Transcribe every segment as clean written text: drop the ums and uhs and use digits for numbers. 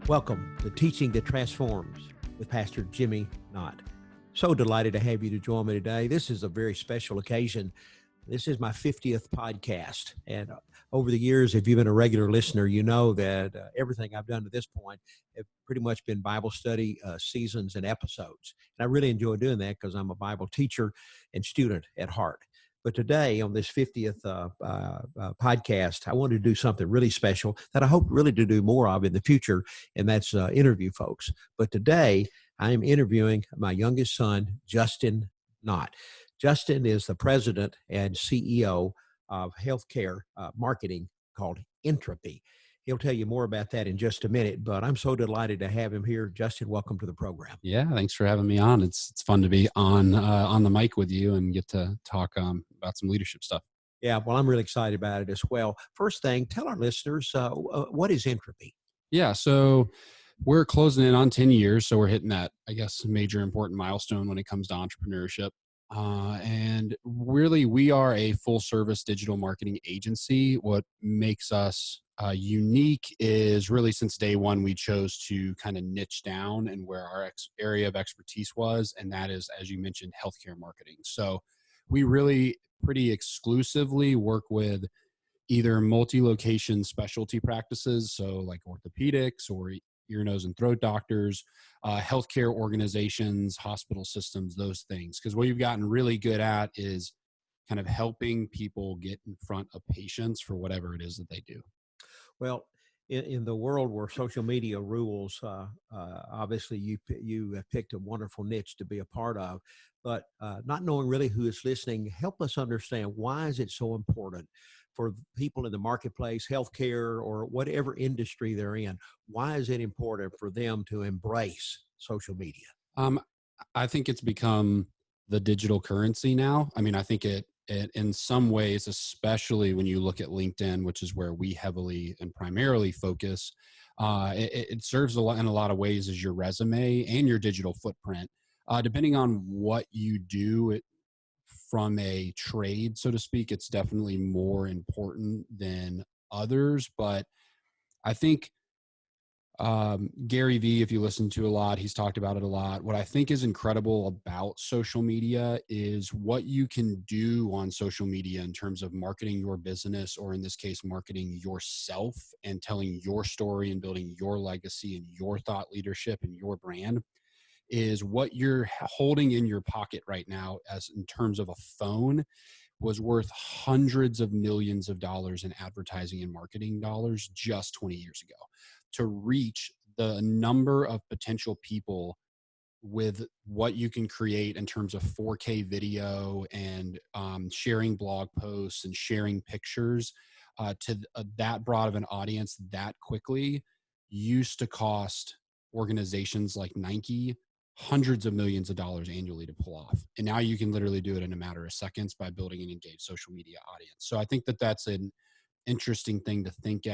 Welcome to Teaching That Transforms with Pastor Jimmy Knott. So delighted to have you to join me today. This is a very special occasion. This is my 50th podcast. And over the years, if you've been a regular listener, you know that everything I've done to this point have pretty much been Bible study seasons and episodes. And I really enjoy doing that because I'm a Bible teacher and student at heart. But today on this 50th podcast, I wanted to do something really special that I hope really to do more of in the future, and that's interview folks. But today I am interviewing my youngest son, Justin Knott. Justin is the president and CEO of healthcare marketing called Entropy. He'll tell you more about that in just a minute, but I'm so delighted to have him here. Justin, welcome to the program. Yeah, thanks for having me on. It's fun to be on the mic with you and get to talk about some leadership stuff. Yeah, well, I'm really excited about it as well. First thing, tell our listeners, what is Entropy? Yeah, so we're closing in on 10 years, so we're hitting that, I guess, major important milestone when it comes to entrepreneurship. And really, we are a full-service digital marketing agency. What makes us unique is really since day one, we chose to kind of niche down and where our area of expertise was, and that is, as you mentioned, healthcare marketing. So we really pretty exclusively work with either multi-location specialty practices, so like orthopedics or ear, nose, and throat doctors, healthcare organizations, hospital systems, those things. Because what you've gotten really good at is kind of helping people get in front of patients for whatever it is that they do. Well, in the world where social media rules, obviously you have picked a wonderful niche to be a part of, but not knowing really who is listening, help us understand why is it so important for people in the marketplace, healthcare, or whatever industry they're in? Why is it important for them to embrace social media? I think it's become the digital currency now. I mean, I think it in some ways, especially when you look at LinkedIn, which is where we heavily and primarily focus, it serves in a lot of ways as your resume and your digital footprint. Depending on what you do from a trade, so to speak, it's definitely more important than others. But I think Gary Vee, if you listen to a lot, he's talked about it a lot. What I think is incredible about social media is what you can do on social media in terms of marketing your business, or in this case, marketing yourself and telling your story and building your legacy and your thought leadership and your brand, is what you're holding in your pocket right now as in terms of a phone was worth hundreds of millions of dollars in advertising and marketing dollars just 20 years ago. To reach the number of potential people with what you can create in terms of 4K video and sharing blog posts and sharing pictures to that broad of an audience that quickly used to cost organizations like Nike hundreds of millions of dollars annually to pull off. And now you can literally do it in a matter of seconds by building an engaged social media audience. So I think that that's an interesting thing to think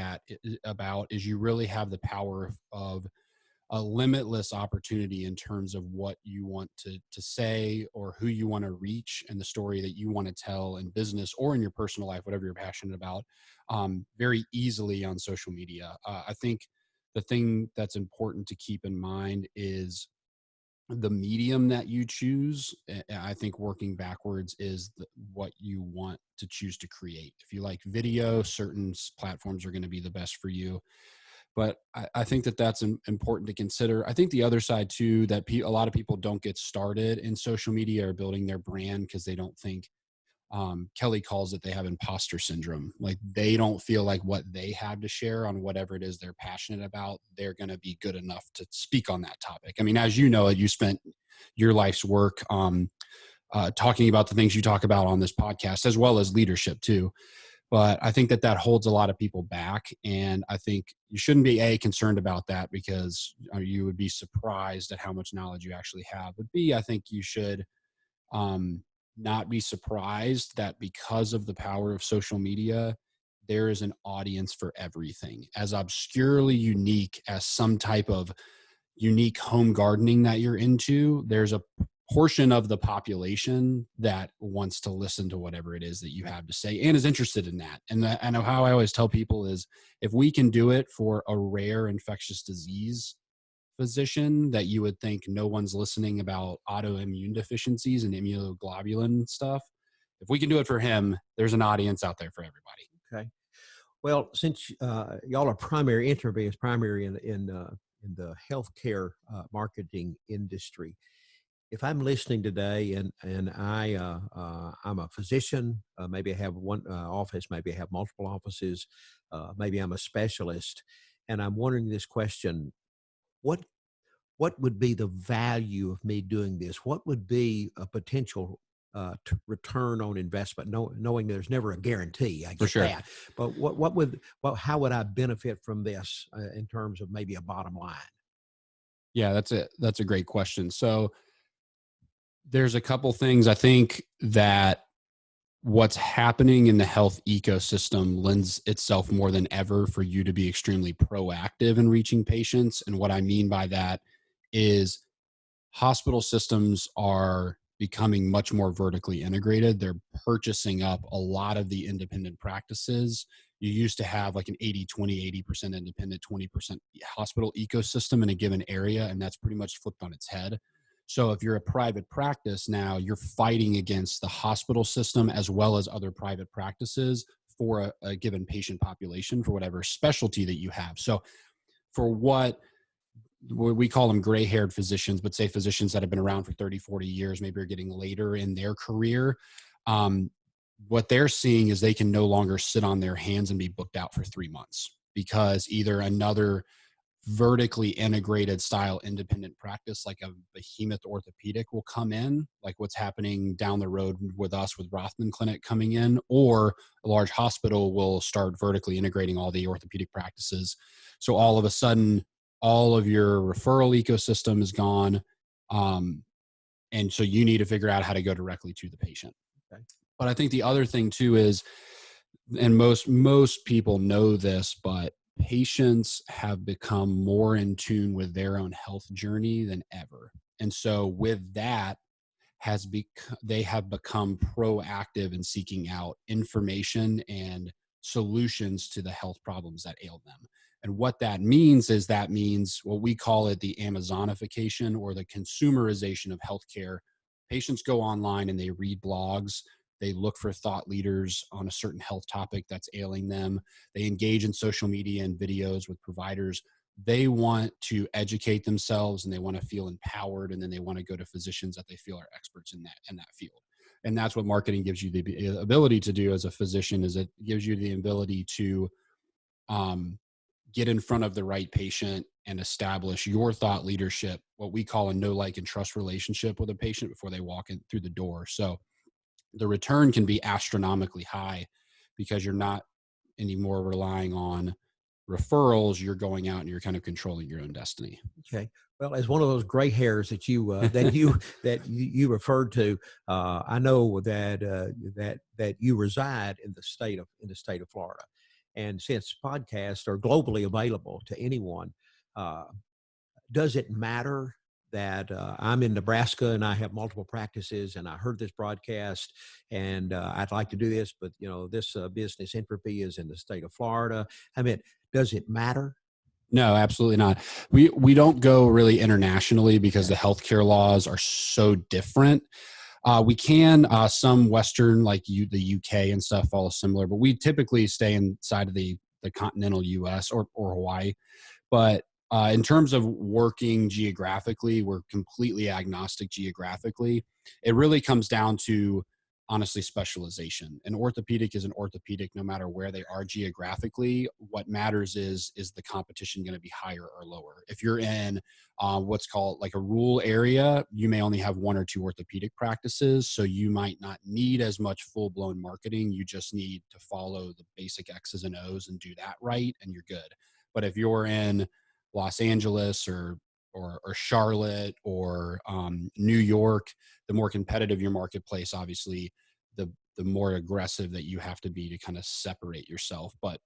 about is you really have the power of a limitless opportunity in terms of what you want to say or who you want to reach and the story that you want to tell in business or in your personal life, whatever you're passionate about, very easily on social media. I think the thing that's important to keep in mind is the medium that you choose. I think working backwards is what you want to choose to create. If you like video, certain platforms are going to be the best for you. But I think that that's important to consider. I think the other side too, that a lot of people don't get started in social media or building their brand because they don't think, Kelly calls it, they have imposter syndrome. Like they don't feel like what they have to share on whatever it is they're passionate about, they're going to be good enough to speak on that topic. I mean, as you know, you spent your life's work talking about the things you talk about on this podcast, as well as leadership too. But I think that holds a lot of people back. And I think you shouldn't be concerned about that because you would be surprised at how much knowledge you actually have. But B, I think you should, not be surprised that because of the power of social media, there is an audience for everything. As obscurely unique as some type of unique home gardening that you're into, there's a portion of the population that wants to listen to whatever it is that you have to say and is interested in that. And I know how I always tell people is if we can do it for a rare infectious disease physician that you would think no one's listening about autoimmune deficiencies and immunoglobulin stuff, if we can do it for him, there's an audience out there for everybody. Okay. Well, since y'all are primary, Interby is primary in the healthcare marketing industry. If I'm listening today and I'm a physician, maybe I have one office, maybe I have multiple offices, maybe I'm a specialist, and I'm wondering this question: what what would be the value of me doing this? What would be a potential return on investment? Knowing there's never a guarantee, I For get sure. that. But how would I benefit from this in terms of maybe a bottom line? Yeah, that's a great question. So there's a couple things I think that what's happening in the health ecosystem lends itself more than ever for you to be extremely proactive in reaching patients. And what I mean by that is hospital systems are becoming much more vertically integrated. They're purchasing up a lot of the independent practices. You used to have like an 80-20, 80% independent, 20% hospital ecosystem in a given area, and that's pretty much flipped on its head. So if you're a private practice now, you're fighting against the hospital system as well as other private practices for a given patient population for whatever specialty that you have. So for what we call them gray-haired physicians, but say physicians that have been around for 30, 40 years, maybe are getting later in their career. Um, what they're seeing is they can no longer sit on their hands and be booked out for 3 months because either another vertically integrated style independent practice like a behemoth orthopedic will come in, like what's happening down the road with us with Rothman Clinic coming in, or a large hospital will start vertically integrating all the orthopedic practices. So all of a sudden, all of your referral ecosystem is gone. And so you need to figure out how to go directly to the patient. Okay. But I think the other thing too is, and most people know this, but patients have become more in tune with their own health journey than ever. And so with that they have become proactive in seeking out information and solutions to the health problems that ail them. And what that means is that means what we call it the Amazonification or the consumerization of healthcare. Patients go online and they read blogs. They look for thought leaders on a certain health topic that's ailing them. They engage in social media and videos with providers. They want to educate themselves and they want to feel empowered, and then they want to go to physicians that they feel are experts in that field. And that's what marketing gives you the ability to do as a physician, is it gives you the ability to get in front of the right patient and establish your thought leadership, what we call a know, like, and trust relationship with a patient before they walk in through the door. So the return can be astronomically high because you're not anymore relying on referrals. You're going out and you're kind of controlling your own destiny. Okay. Well, as one of those gray hairs that you referred to, I know that you reside in the state of Florida, and since podcasts are globally available to anyone, uh, does it matter that I'm in Nebraska and I have multiple practices and I heard this broadcast and I'd like to do this, but this business entropy is in the state of Florida? I mean, does it matter? No, absolutely not. We don't go really internationally because Okay. the healthcare laws are so different. We can some Western, like the UK and stuff, follow similar, but we typically stay inside of the continental US or Hawaii. But in terms of working geographically, we're completely agnostic geographically. It really comes down to, honestly, specialization. An orthopedic is an orthopedic no matter where they are geographically. What matters is the competition going to be higher or lower? If you're in what's called like a rural area, you may only have one or two orthopedic practices, so you might not need as much full-blown marketing. You just need to follow the basic X's and O's and do that right, and you're good. But if you're in Los Angeles or Charlotte or New York, the more competitive your marketplace, obviously, the more aggressive that you have to be to kind of separate yourself. But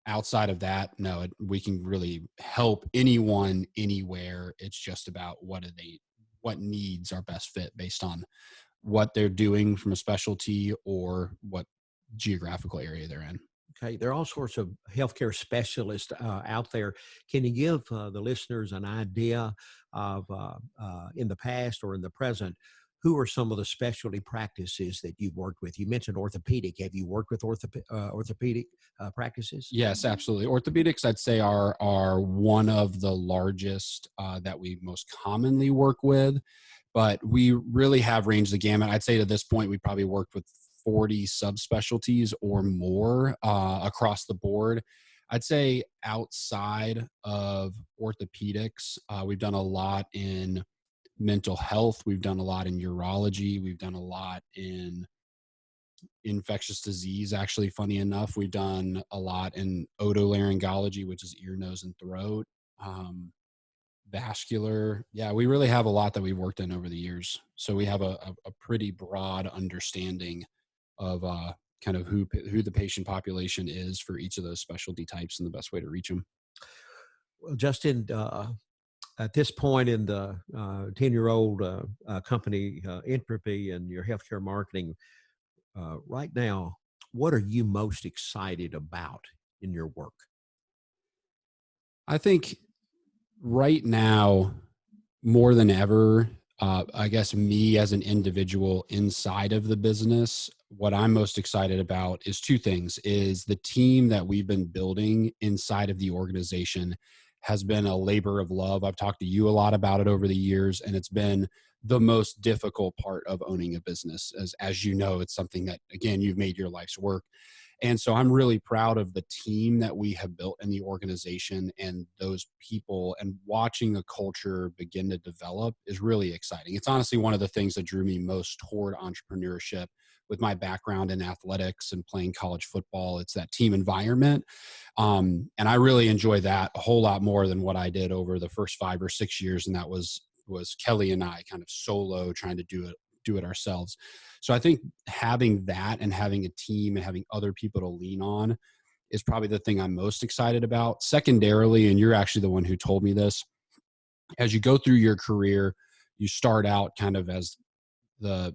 outside of that, no, we can really help anyone anywhere. It's just about what do they what needs are best fit based on what they're doing from a specialty or what geographical area they're in. Okay, there are all sorts of healthcare specialists out there. Can you give the listeners an idea of, in the past or in the present, who are some of the specialty practices that you've worked with? You mentioned orthopedic. Have you worked with orthopedic practices? Yes, absolutely. Orthopedics, I'd say, are one of the largest that we most commonly work with, but we really have ranged the gamut. I'd say to this point, we probably worked with 40 subspecialties or more across the board. I'd say outside of orthopedics, we've done a lot in mental health. We've done a lot in urology. We've done a lot in infectious disease. Actually, funny enough, we've done a lot in otolaryngology, which is ear, nose, and throat. Um, Vascular. Yeah, we really have a lot that we've worked in over the years. So we have a pretty broad understanding of kind of who the patient population is for each of those specialty types and the best way to reach them. Well, Justin, at this point in the 10-year-old company, Entropy, and your healthcare marketing, right now, what are you most excited about in your work? I think right now, more than ever, I guess me as an individual inside of the business, what I'm most excited about is two things: is the team that we've been building inside of the organization has been a labor of love. I've talked to you a lot about it over the years, and it's been the most difficult part of owning a business. As you know, it's something that, again, you've made your life's work. And so I'm really proud of the team that we have built in the organization and those people, and watching a culture begin to develop is really exciting. It's honestly one of the things that drew me most toward entrepreneurship. With my background in athletics and playing college football, it's that team environment. And I really enjoy that a whole lot more than what I did over the first 5 or 6 years. And that was Kelly and I kind of solo trying to do it ourselves. So I think having that and having a team and having other people to lean on is probably the thing I'm most excited about. Secondarily, and you're actually the one who told me this, as you go through your career, you start out kind of as the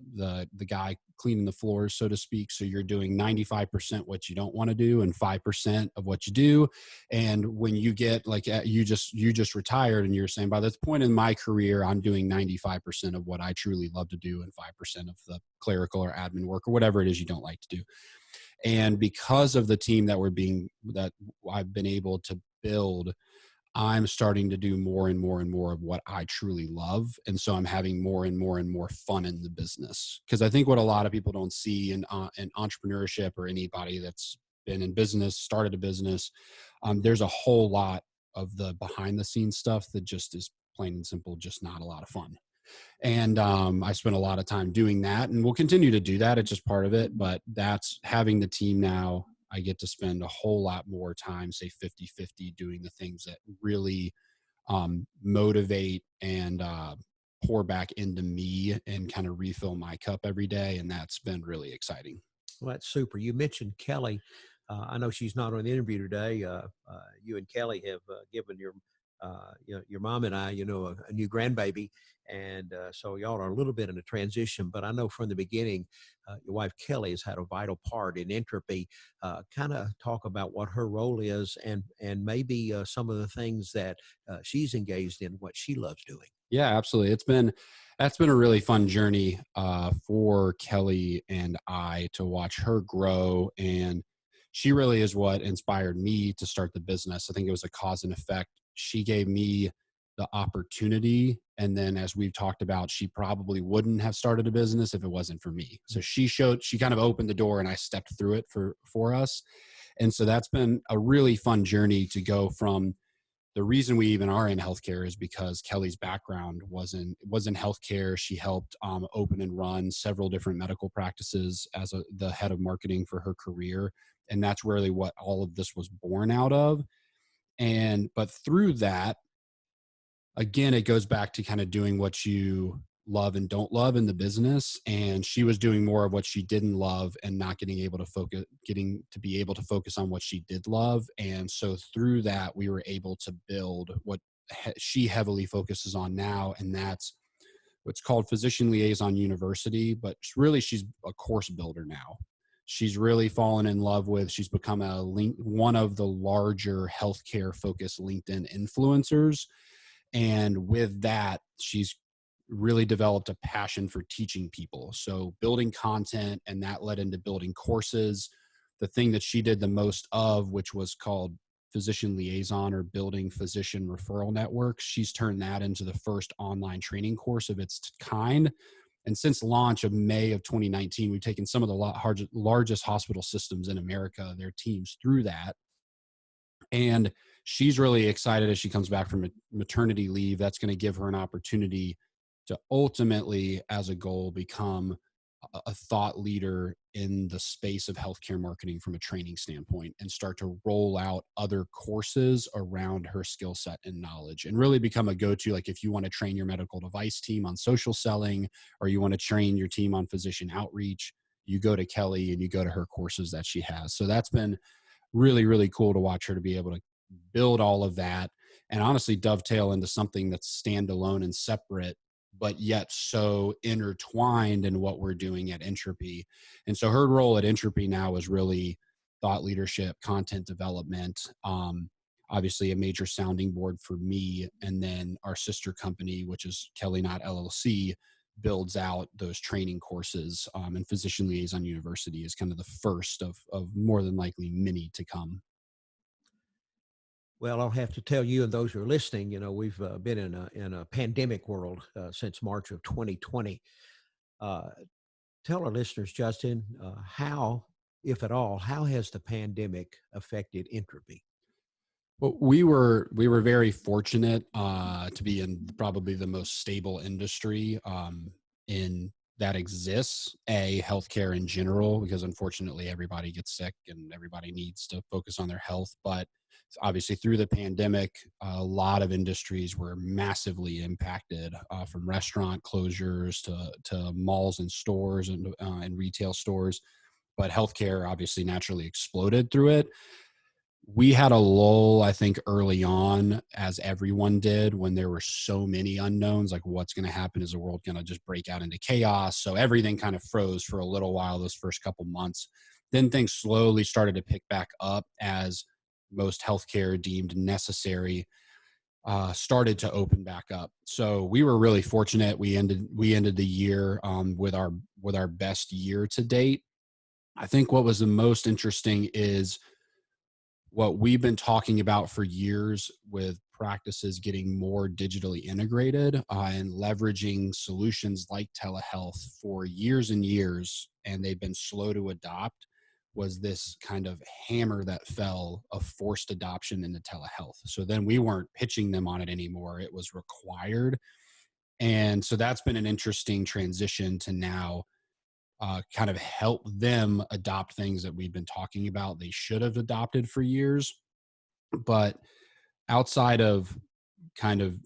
guy cleaning the floors, so to speak. So you're doing 95% what you don't want to do and 5% of what you do. And when you get like, you just retired and you're saying, by this point in my career, I'm doing 95% of what I truly love to do and 5% of the clerical or admin work or whatever it is you don't like to do. And because of the team that I've been able to build, I'm starting to do more and more and more of what I truly love. And so I'm having more and more and more fun in the business. Because I think what a lot of people don't see in entrepreneurship, or anybody that's been in business, started a business, there's a whole lot of the behind the scenes stuff that just is plain and simple, just not a lot of fun. And I spent a lot of time doing that, and we'll continue to do that. It's just part of it. But that's having the team now. I get to spend a whole lot more time, say 50-50, doing the things that really motivate and pour back into me and kind of refill my cup every day. And that's been really exciting. Well, that's super. You mentioned Kelly. I know she's not on the interview today. You and Kelly have given your mom and I, a new grandbaby, and so y'all are a little bit in a transition. But I know from the beginning, your wife Kelly has had a vital part in Entropy. Kind of talk about what her role is, and maybe some of the things that she's engaged in, what she loves doing. Yeah, absolutely. That's been a really fun journey for Kelly and I to watch her grow. And she really is what inspired me to start the business. I think it was a cause and effect. She gave me the opportunity. And then, as we've talked about, she probably wouldn't have started a business if it wasn't for me. So she kind of opened the door and I stepped through it for us. And so that's been a really fun journey to go from. The reason we even are in healthcare is because Kelly's background was in healthcare. She helped open and run several different medical practices as the head of marketing for her career. And that's really what all of this was born out of. But through that, again, it goes back to kind of doing what you love and don't love in the business. And she was doing more of what she didn't love and not getting to be able to focus on what she did love. And so through that, we were able to build what she heavily focuses on now. And that's what's called Physician Liaison University, but really she's a course builder now. She's really fallen in love with, she's become one of the larger healthcare focused LinkedIn influencers. And with that, she's really developed a passion for teaching people. So building content, and that led into building courses. The thing that she did the most of, which was called Physician Liaison or Building Physician Referral Networks, she's turned that into the first online training course of its kind. And since launch of May of 2019, we've taken some of the largest hospital systems in America, their teams through that. And she's really excited as she comes back from maternity leave. That's going to give her an opportunity to ultimately, as a goal, become a thought leader in the space of healthcare marketing from a training standpoint, and start to roll out other courses around her skill set and knowledge, and really become a go-to. Like if you want to train your medical device team on social selling, or you want to train your team on physician outreach, you go to Kelly and you go to her courses that she has. So that's been really, really cool to watch her to be able to build all of that and honestly dovetail into something that's standalone and separate, but yet so intertwined in what we're doing at Entropy. And so her role at Entropy now is really thought leadership, content development, obviously a major sounding board for me. And then our sister company, which is Kelly Knott LLC, builds out those training courses, and Physician Liaison University is kind of the first of more than likely many to come. Well, I'll have to tell you and those who are listening, we've been in a pandemic world since March of 2020. Tell our listeners, Justin, how, if at all, how has the pandemic affected Entropy? Well, we were very fortunate to be in probably the most stable industry in that exists, healthcare in general, because unfortunately everybody gets sick and everybody needs to focus on their health. But obviously through the pandemic, a lot of industries were massively impacted, from restaurant closures to malls and stores and retail stores. But healthcare obviously naturally exploded through it. We had a lull, I think, early on, as everyone did, when there were so many unknowns, like what's going to happen? Is the world going to just break out into chaos? So everything kind of froze for a little while those first couple months. Then things slowly started to pick back up as most healthcare deemed necessary started to open back up. So we were really fortunate. We ended the year with our best year to date. I think what was the most interesting is what we've been talking about for years, with practices getting more digitally integrated and leveraging solutions like telehealth for years and years, and they've been slow to adopt, was this kind of hammer that fell of forced adoption into telehealth. So then we weren't pitching them on it anymore. It was required. And so that's been an interesting transition to now kind of help them adopt things that we've been talking about they should have adopted for years. But outside of kind of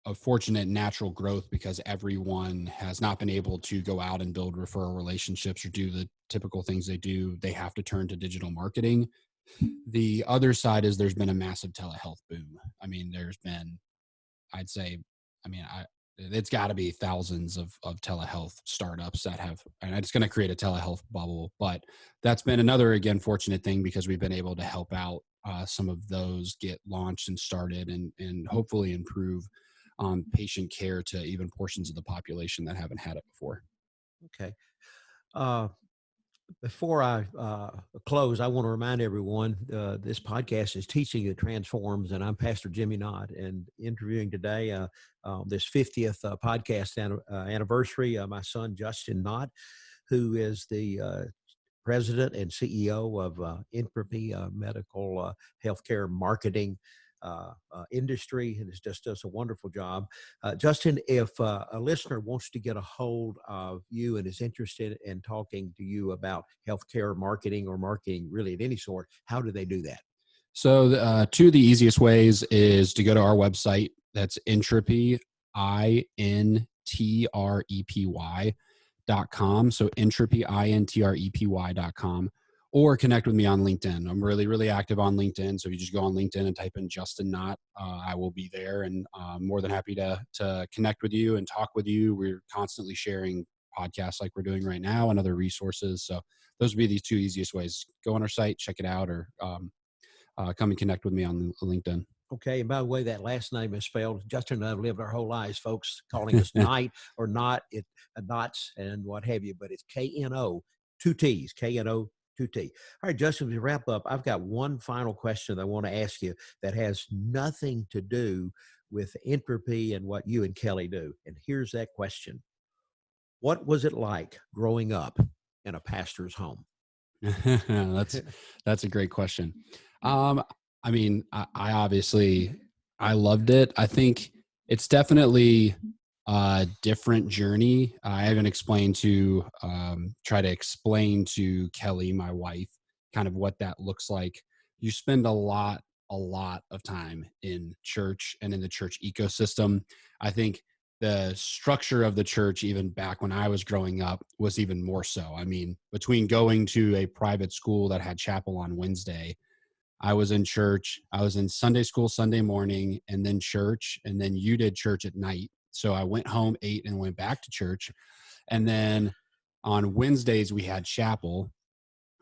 a fortunate natural growth, because everyone has not been able to go out and build referral relationships or do the typical things they do, they have to turn to digital marketing. The other side is there's been a massive telehealth boom. I mean, there's been, I'd say, it's got to be thousands of telehealth startups that have, and it's going to create a telehealth bubble. But that's been another, again, fortunate thing, because we've been able to help out some of those get launched and started, and hopefully improve patient care to even portions of the population that haven't had it before. Okay. Before I close, I want to remind everyone this podcast is Teaching That Transforms, and I'm Pastor Jimmy Knott, and interviewing today this 50th podcast anniversary, my son Justin Knott, who is the president and CEO of Entropy Medical Healthcare Marketing industry, and it just does a wonderful job. Justin, if a listener wants to get a hold of you and is interested in talking to you about healthcare marketing or marketing really of any sort, how do they do that? So two of the easiest ways is to go to our website. That's Entropy, INTREPY.com. So Entropy, INTREPY.com. or connect with me on LinkedIn. I'm really, really active on LinkedIn. So if you just go on LinkedIn and type in Justin Knott, I will be there, and more than happy to connect with you and talk with you. We're constantly sharing podcasts like we're doing right now and other resources. So those would be the two easiest ways. Go on our site, check it out, or come and connect with me on LinkedIn. Okay. And by the way, that last name is spelled, Justin and I have lived our whole lives, folks, calling us Knight or not, Knots and what have you, but it's K-N-O, two T's, K-N-O, two T. All right, Justin, to wrap up, I've got one final question that I want to ask you that has nothing to do with entropy and what you and Kelly do. And here's that question. What was it like growing up in a pastor's home? That's a great question. I mean, I obviously I loved it. I think it's definitely a different journey. I haven't explained to try to explain to Kelly, my wife, kind of what that looks like. You spend a lot of time in church and in the church ecosystem. I think the structure of the church, even back when I was growing up, was even more so. I mean, between going to a private school that had chapel on Wednesday, I was in church, I was in Sunday school Sunday morning, and then church, and then you did church at night. So I went home, ate, and went back to church. And then on Wednesdays, we had chapel,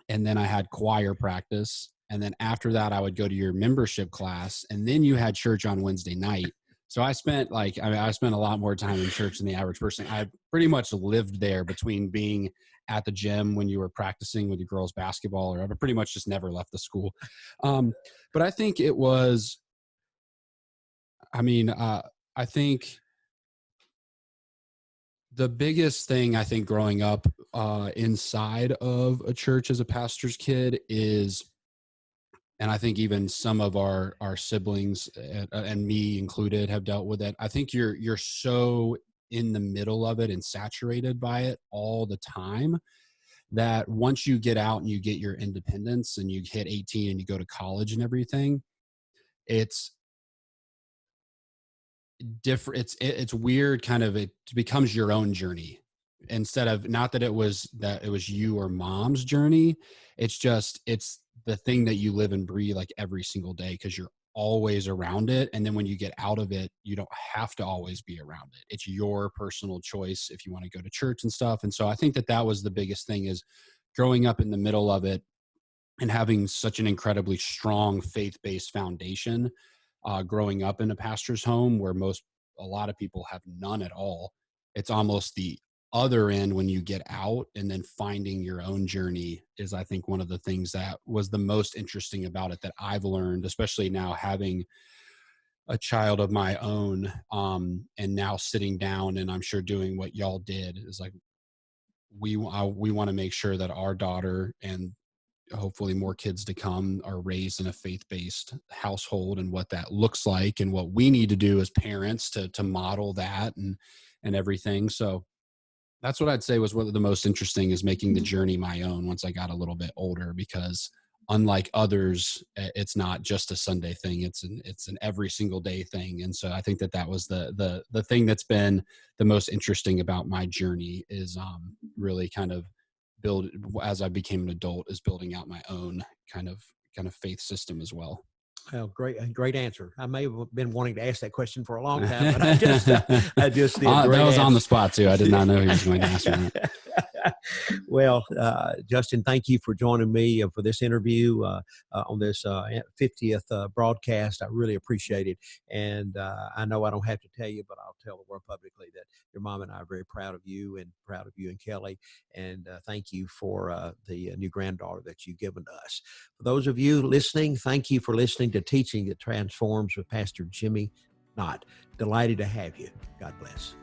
and then I had choir practice. And then after that, I would go to your membership class, and then you had church on Wednesday night. So I spent I spent a lot more time in church than the average person. I pretty much lived there between being at the gym when you were practicing with your girls basketball, or I pretty much just never left the school. But I think it was, I think the biggest thing I think growing up inside of a church as a pastor's kid is, and I think even some of our siblings and me included have dealt with it. I think you're so in the middle of it and saturated by it all the time that once you get out and you get your independence and you hit 18 and you go to college and everything, it's different. It's weird. Kind of, it becomes your own journey instead of, not that it was you or mom's journey. It's the thing that you live and breathe like every single day, because you're always around it. And then when you get out of it, you don't have to always be around it. It's your personal choice if you want to go to church and stuff. And so I think that was the biggest thing, is growing up in the middle of it and having such an incredibly strong faith-based foundation, growing up in a pastor's home where a lot of people have none at all. It's almost the other end when you get out, and then finding your own journey is, I think, one of the things that was the most interesting about it that I've learned, especially now having a child of my own, and now sitting down and I'm sure doing what y'all did, is like, we want to make sure that our daughter, and hopefully more kids to come, are raised in a faith-based household, and what that looks like, and what we need to do as parents to model that and everything. So that's what I'd say was one of the most interesting, is making the journey my own once I got a little bit older, because unlike others, it's not just a Sunday thing. It's an every single day thing. And so I think that was the thing that's been the most interesting about my journey, is really kind of as I became an adult, is building out my own kind of faith system as well. Well, great answer. I may have been wanting to ask that question for a long time, but I just did. That was answer. On the spot too. I did not know he was going to ask me that. Well, Justin, thank you for joining me for this interview on this 50th broadcast. I really appreciate it. And I know I don't have to tell you, but I'll tell the world publicly that your mom and I are very proud of you, and Kelly. And thank you for the new granddaughter that you've given to us. For those of you listening, thank you for listening to Teaching That Transforms with Pastor Jimmy Knott. Delighted to have you. God bless.